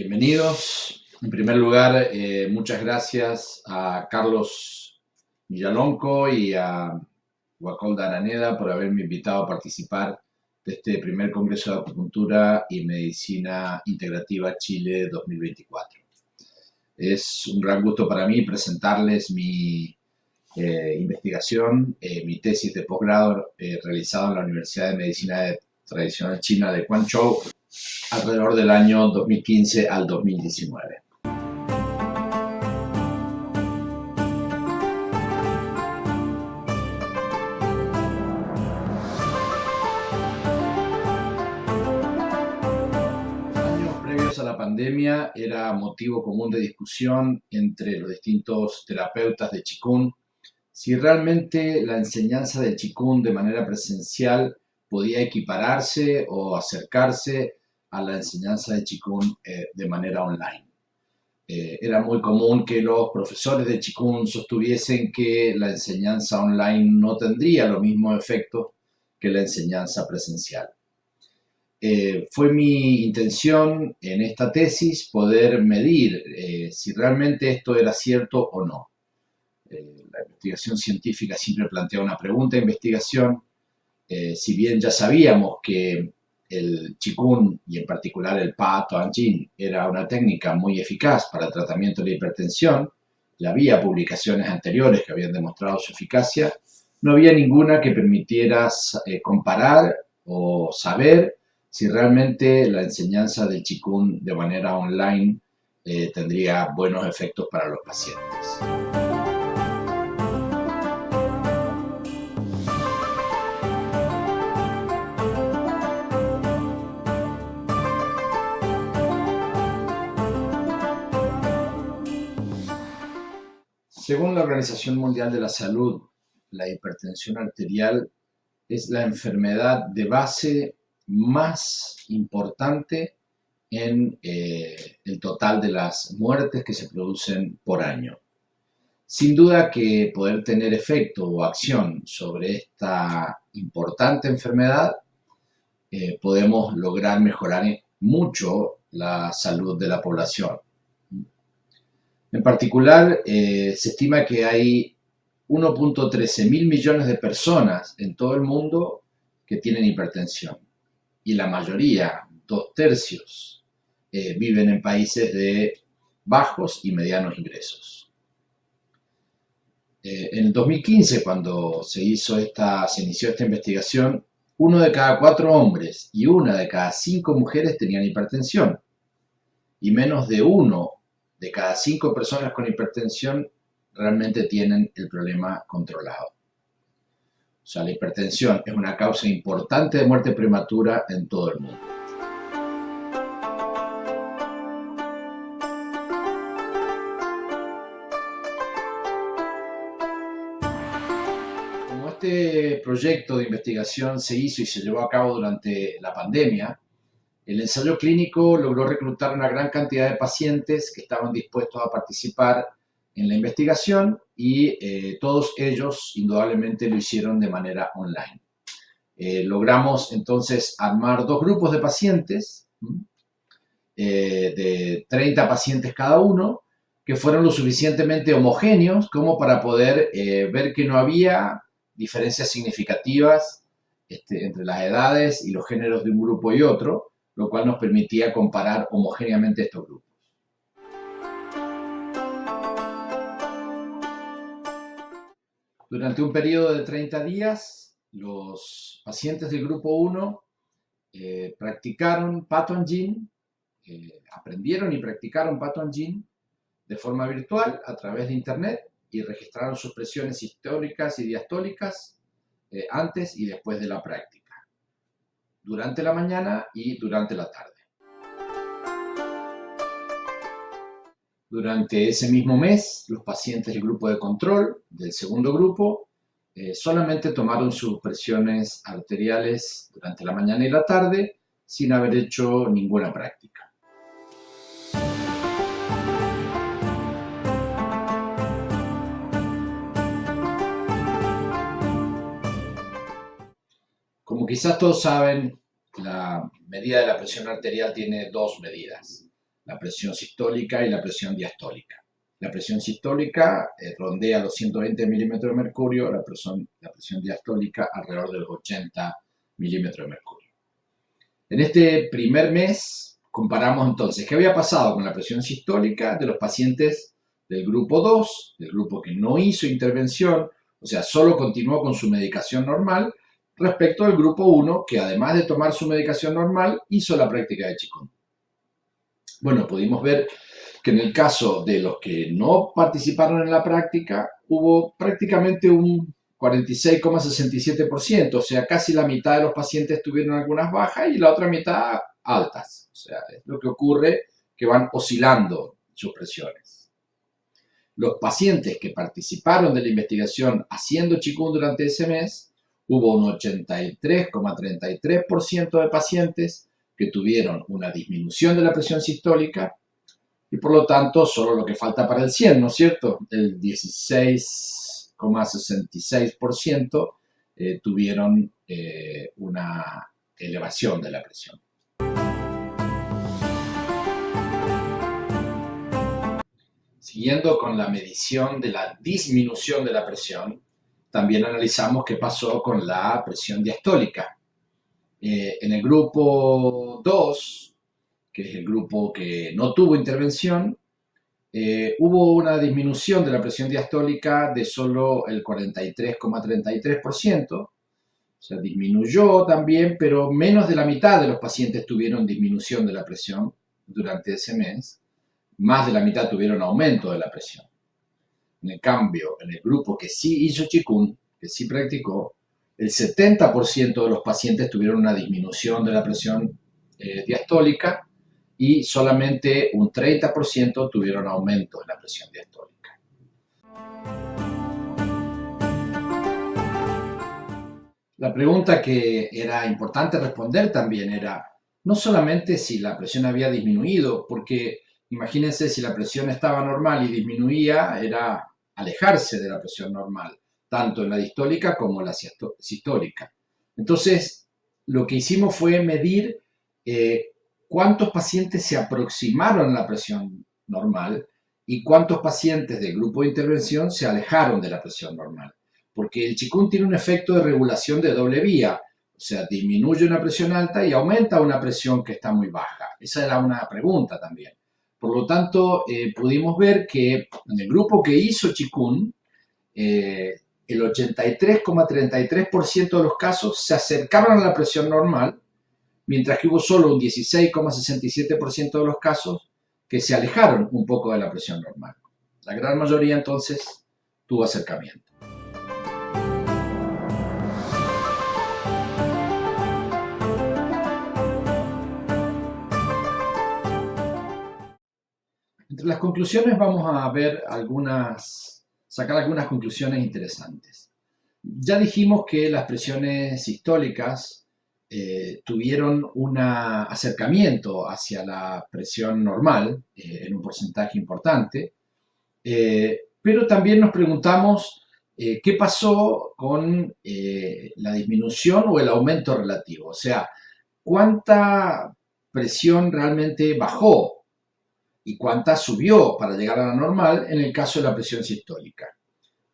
Bienvenidos. En primer lugar, muchas gracias a Carlos Villalonco y a Guacolda Araneda por haberme invitado a participar de este primer Congreso de Acupuntura y Medicina Integrativa Chile 2024. Es un gran gusto para mí presentarles mi investigación, mi tesis de posgrado realizada en la Universidad de Medicina Tradicional China de Guangzhou alrededor del año 2015 al 2019. Años previos a la pandemia era motivo común de discusión entre los distintos terapeutas de Qigong si realmente la enseñanza del Qigong de manera presencial podía equipararse o acercarse a la enseñanza de Qigong de manera online. Era muy común que los profesores de Qigong sostuviesen que la enseñanza online no tendría los mismos efectos que la enseñanza presencial. Fue mi intención en esta tesis poder medir si realmente esto era cierto o no. La investigación científica siempre plantea una pregunta de investigación. Si bien ya sabíamos que el Qigong y en particular el Pa Tuan Jin era una técnica muy eficaz para el tratamiento de la hipertensión, ya había publicaciones anteriores que habían demostrado su eficacia, no había ninguna que permitiera comparar o saber si realmente la enseñanza del Qigong de manera online tendría buenos efectos para los pacientes. Según la Organización Mundial de la Salud, la hipertensión arterial es la enfermedad de base más importante en el total de las muertes que se producen por año. Sin duda que poder tener efecto o acción sobre esta importante enfermedad, podemos lograr mejorar mucho la salud de la población. En particular, se estima que hay 1.13 mil millones de personas en todo el mundo que tienen hipertensión y la mayoría, 2/3, viven en países de bajos y medianos ingresos. En el 2015, cuando se inició esta investigación, 1 de cada 4 hombres y 1 de cada 5 mujeres tenían hipertensión y menos de 1 de cada 5 personas con hipertensión realmente tienen el problema controlado. O sea, la hipertensión es una causa importante de muerte prematura en todo el mundo. Como este proyecto de investigación se hizo y se llevó a cabo durante la pandemia, el ensayo clínico logró reclutar una gran cantidad de pacientes que estaban dispuestos a participar en la investigación y todos ellos indudablemente lo hicieron de manera online. Logramos entonces armar 2 grupos de pacientes, de 30 pacientes cada uno, que fueron lo suficientemente homogéneos como para poder ver que no había diferencias significativas entre las edades y los géneros de un grupo y otro, lo cual nos permitía comparar homogéneamente estos grupos. Durante un periodo de 30 días, los pacientes del grupo 1 practicaron Pa Tuan Jin, aprendieron y practicaron Pa Tuan Jin de forma virtual a través de internet y registraron sus presiones sistólicas y diastólicas antes y después de la práctica, durante la mañana y durante la tarde. Durante ese mismo mes, los pacientes del grupo de control, del segundo grupo, solamente tomaron sus presiones arteriales durante la mañana y la tarde sin haber hecho ninguna práctica. Como quizás todos saben, la medida de la presión arterial tiene 2 medidas. la presión sistólica y la presión diastólica. La presión sistólica rondea los 120 milímetros de mercurio, la presión diastólica alrededor de los 80 milímetros de mercurio. En este primer mes comparamos entonces qué había pasado con la presión sistólica de los pacientes del grupo 2, del grupo que no hizo intervención, o sea, solo continuó con su medicación normal, respecto al grupo 1, que además de tomar su medicación normal, hizo la práctica de Qigong. Bueno, pudimos ver que en el caso de los que no participaron en la práctica, hubo prácticamente un 46,67%, o sea, casi la mitad de los pacientes tuvieron algunas bajas y la otra mitad altas. O sea, es lo que ocurre, que van oscilando sus presiones. Los pacientes que participaron de la investigación haciendo Qigong durante ese mes, hubo un 83,33% de pacientes que tuvieron una disminución de la presión sistólica y por lo tanto solo lo que falta para el 100, ¿no es cierto? El 16,66% tuvieron una elevación de la presión. Siguiendo con la medición de la disminución de la presión, también analizamos qué pasó con la presión diastólica. En el grupo 2, que es el grupo que no tuvo intervención, hubo una disminución de la presión diastólica de solo el 43,33%, o sea, disminuyó también, pero menos de la mitad de los pacientes tuvieron disminución de la presión durante ese mes, más de la mitad tuvieron aumento de la presión. En el cambio, en el grupo que sí hizo Qigong, que sí practicó, el 70% de los pacientes tuvieron una disminución de la presión diastólica y solamente un 30% tuvieron aumento de la presión diastólica. La pregunta que era importante responder también era no solamente si la presión había disminuido, porque imagínense si la presión estaba normal y disminuía, era alejarse de la presión normal, tanto en la distólica como en la sistólica. Entonces, lo que hicimos fue medir cuántos pacientes se aproximaron a la presión normal y cuántos pacientes del grupo de intervención se alejaron de la presión normal. Porque el Qigong tiene un efecto de regulación de doble vía, o sea, disminuye una presión alta y aumenta una presión que está muy baja. Esa era una pregunta también. Por lo tanto, pudimos ver que en el grupo que hizo Qigong, el 83,33% de los casos se acercaron a la presión normal, mientras que hubo solo un 16,67% de los casos que se alejaron un poco de la presión normal. La gran mayoría entonces tuvo acercamiento. Entre las conclusiones vamos a ver sacar algunas conclusiones interesantes. Ya dijimos que las presiones sistólicas tuvieron un acercamiento hacia la presión normal en un porcentaje importante, pero también nos preguntamos qué pasó con la disminución o el aumento relativo, o sea, cuánta presión realmente bajó y cuánta subió para llegar a la normal en el caso de la presión sistólica.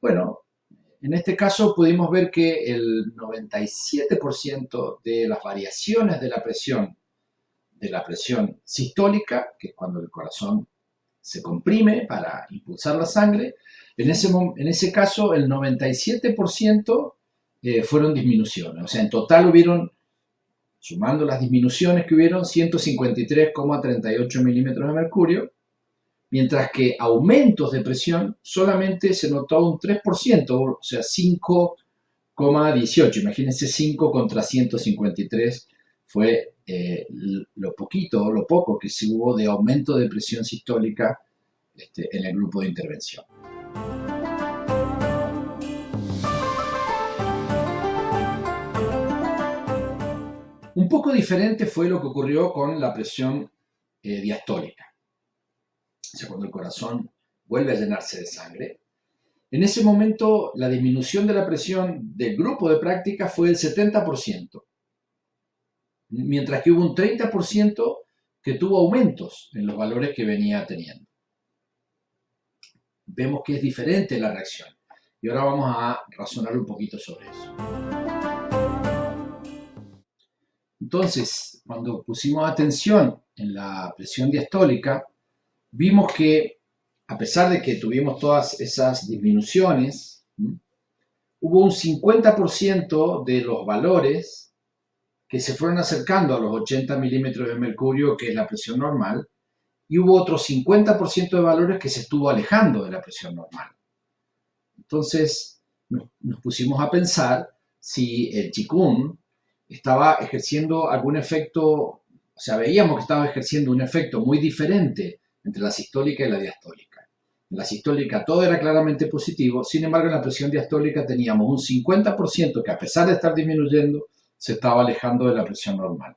Bueno, en este caso pudimos ver que el 97% de las variaciones de la presión sistólica, que es cuando el corazón se comprime para impulsar la sangre, en ese caso el 97% fueron disminuciones. O sea, en total hubieron, sumando las disminuciones que hubieron, 153,38 milímetros de mercurio, mientras que aumentos de presión solamente se notó un 3%, o sea, 5,18. Imagínense 5 contra 153 fue lo poco que se hubo de aumento de presión sistólica en el grupo de intervención. Un poco diferente fue lo que ocurrió con la presión diastólica. O sea, cuando el corazón vuelve a llenarse de sangre. En ese momento, la disminución de la presión del grupo de práctica fue del 70%, mientras que hubo un 30% que tuvo aumentos en los valores que venía teniendo. Vemos que es diferente la reacción. Y ahora vamos a razonar un poquito sobre eso. Entonces, cuando pusimos atención en la presión diastólica, vimos que a pesar de que tuvimos todas esas disminuciones, hubo un 50% de los valores que se fueron acercando a los 80 milímetros de mercurio, que es la presión normal, y hubo otro 50% de valores que se estuvo alejando de la presión normal. Entonces nos pusimos a pensar si el Qigong estaba ejerciendo algún efecto, o sea, veíamos que estaba ejerciendo un efecto muy diferente entre la sistólica y la diastólica. En la sistólica todo era claramente positivo, sin embargo en la presión diastólica teníamos un 50% que a pesar de estar disminuyendo, se estaba alejando de la presión normal.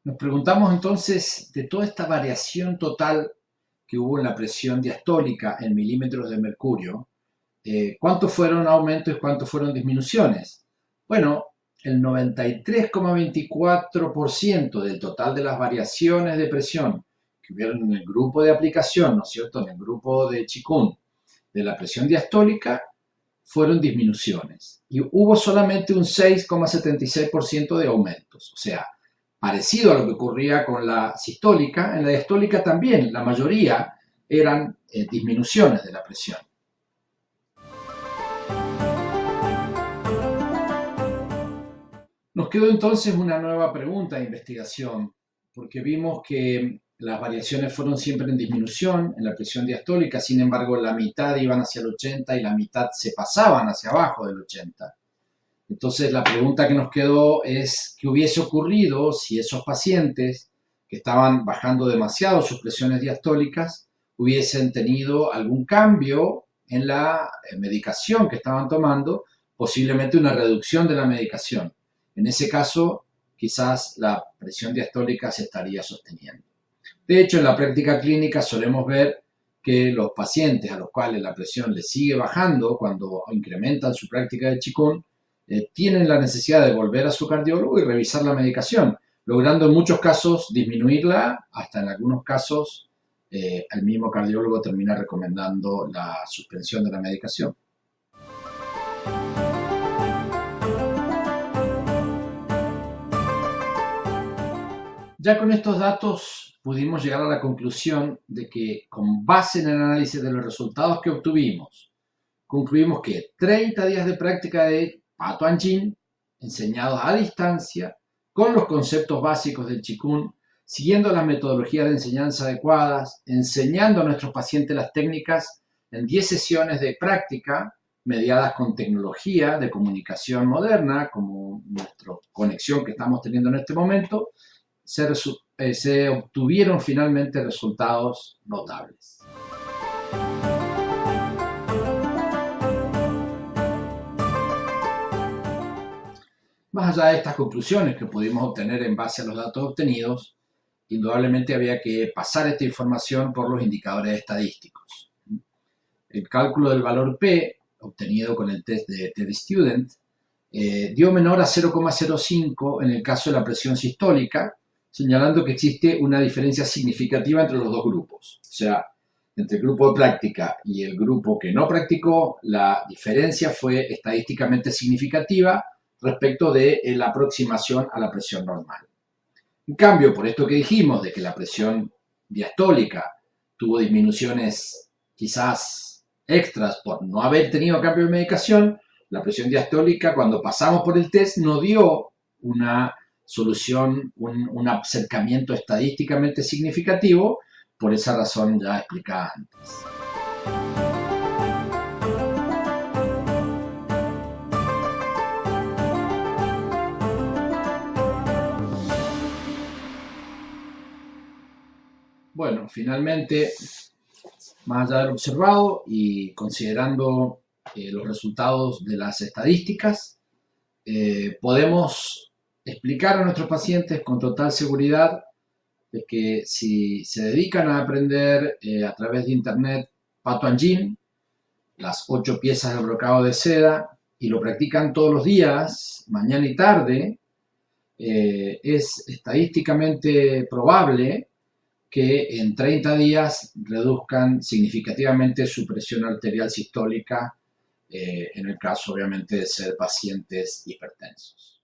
Nos preguntamos entonces, de toda esta variación total que hubo en la presión diastólica en milímetros de mercurio, ¿cuántos fueron aumentos y cuántos fueron disminuciones? Bueno, el 93,24% del total de las variaciones de presión que hubieron en el grupo de aplicación, ¿no es cierto?, en el grupo de Qigong, de la presión diastólica, fueron disminuciones. Y hubo solamente un 6,76% de aumentos. O sea, parecido a lo que ocurría con la sistólica, en la diastólica también la mayoría eran disminuciones de la presión. Nos quedó entonces una nueva pregunta de investigación, porque vimos que las variaciones fueron siempre en disminución en la presión diastólica, sin embargo la mitad iban hacia el 80 y la mitad se pasaban hacia abajo del 80. Entonces la pregunta que nos quedó es ¿qué hubiese ocurrido si esos pacientes que estaban bajando demasiado sus presiones diastólicas hubiesen tenido algún cambio en la medicación que estaban tomando, posiblemente una reducción de la medicación? En ese caso, quizás la presión diastólica se estaría sosteniendo. De hecho, en la práctica clínica solemos ver que los pacientes a los cuales la presión les sigue bajando cuando incrementan su práctica de Qigong, tienen la necesidad de volver a su cardiólogo y revisar la medicación, logrando en muchos casos disminuirla, hasta en algunos casos el mismo cardiólogo termina recomendando la suspensión de la medicación. Ya con estos datos pudimos llegar a la conclusión de que, con base en el análisis de los resultados que obtuvimos, concluimos que 30 días de práctica de Patuan Jin, enseñados a distancia, con los conceptos básicos del Qigong, siguiendo las metodologías de enseñanza adecuadas, enseñando a nuestros pacientes las técnicas en 10 sesiones de práctica, mediadas con tecnología de comunicación moderna, como nuestra conexión que estamos teniendo en este momento, se obtuvieron finalmente resultados notables. Más allá de estas conclusiones que pudimos obtener en base a los datos obtenidos, indudablemente había que pasar esta información por los indicadores estadísticos. El cálculo del valor P, obtenido con el test de TED Student, dio menor a 0,05 en el caso de la presión sistólica, señalando que existe una diferencia significativa entre los dos grupos. O sea, entre el grupo de práctica y el grupo que no practicó, la diferencia fue estadísticamente significativa respecto de la aproximación a la presión normal. En cambio, por esto que dijimos de que la presión diastólica tuvo disminuciones quizás extras por no haber tenido cambio de medicación, la presión diastólica, cuando pasamos por el test, no dio una solución, un acercamiento estadísticamente significativo, por esa razón ya explicada antes. Bueno, finalmente, más allá de lo observado y considerando los resultados de las estadísticas, podemos explicar a nuestros pacientes con total seguridad de que si se dedican a aprender a través de internet Patuan Jin, las 8 piezas del brocado de seda, y lo practican todos los días, mañana y tarde, es estadísticamente probable que en 30 días reduzcan significativamente su presión arterial sistólica, en el caso obviamente de ser pacientes hipertensos.